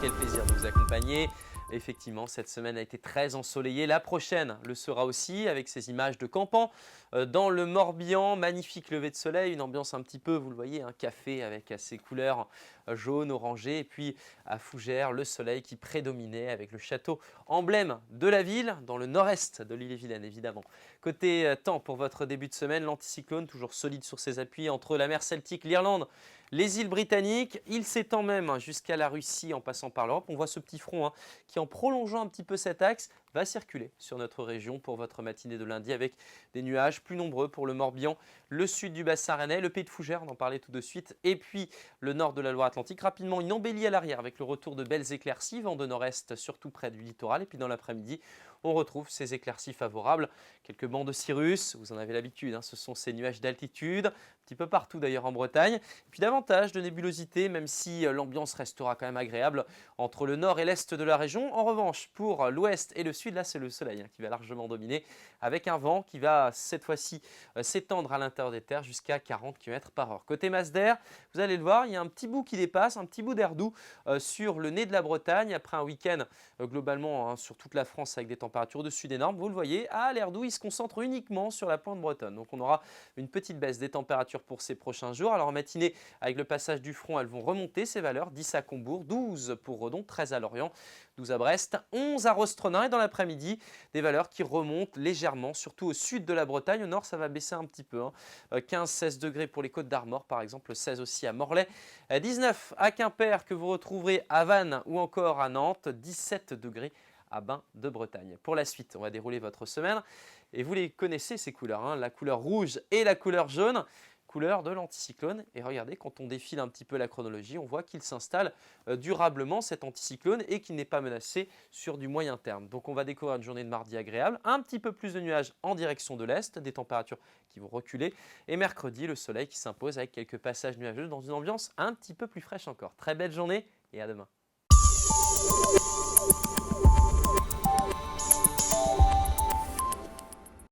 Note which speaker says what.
Speaker 1: quel plaisir de vous accompagner. Effectivement, cette semaine a été très ensoleillée. La prochaine le sera aussi avec ces images de Campan dans le Morbihan. Magnifique lever de soleil, une ambiance un petit peu, vous le voyez, un café avec ses couleurs jaune, orangé. Et puis à Fougères, le soleil qui prédominait avec le château emblème de la ville dans le nord-est de l'île-et-Vilaine évidemment. Côté temps pour votre début de semaine, l'anticyclone toujours solide sur ses appuis entre la mer Celtique, l'Irlande, les îles britanniques. Il s'étend même jusqu'à la Russie en passant par l'Europe. On voit ce petit front qui, en prolongeant un petit peu cet axe, va circuler sur notre région pour votre matinée de lundi avec des nuages plus nombreux pour le Morbihan, le sud du bassin rennais, le pays de Fougères, on en parlait tout de suite, et puis le nord de la Loire-Atlantique. Rapidement, une embellie à l'arrière avec le retour de belles éclaircies, vent de nord-est surtout près du littoral. Et puis dans l'après-midi, on retrouve ces éclaircies favorables. Quelques bancs de cirrus, vous en avez l'habitude, ce sont ces nuages d'altitude, un petit peu partout d'ailleurs en Bretagne. Et puis davantage de nébulosité, même si l'ambiance restera quand même agréable entre le nord et l'est de la région. En revanche, pour l'ouest et le sud, là c'est le soleil qui va largement dominer, avec un vent qui va cette fois-ci s'étendre à l'intérieur des terres jusqu'à 40 km/h. Côté masse d'air, vous allez le voir, il y a un petit bout qui dépasse, un petit bout d'air doux sur le nez de la Bretagne, après un week-end globalement sur toute la France avec des températures au-dessus des normes. Vous le voyez, l'air doux, il se concentre uniquement sur la pointe bretonne. Donc on aura une petite baisse des températures pour ces prochains jours. Alors en matinée, avec le passage du front, elles vont remonter ces valeurs. 10 à Combourg, 12 pour Redon, 13 à Lorient, 12 à Brest, 11 à Rostronin. Et dans l'après-midi, des valeurs qui remontent légèrement, surtout au sud de la Bretagne. Au nord, ça va baisser un petit peu. 15-16 degrés pour les Côtes d'Armor, par exemple, 16 aussi à Morlaix, 19 à Quimper que vous retrouverez à Vannes ou encore à Nantes, 17 degrés à Bain de Bretagne. Pour la suite, on va dérouler votre semaine et vous les connaissez ces couleurs, la couleur rouge et la couleur jaune, couleur de l'anticyclone. Et regardez, quand on défile un petit peu la chronologie, on voit qu'il s'installe durablement cet anticyclone et qu'il n'est pas menacé sur du moyen terme. Donc on va découvrir une journée de mardi agréable, un petit peu plus de nuages en direction de l'est, des températures qui vont reculer. Et mercredi, le soleil qui s'impose avec quelques passages nuageux dans une ambiance un petit peu plus fraîche encore. Très belle journée et à demain.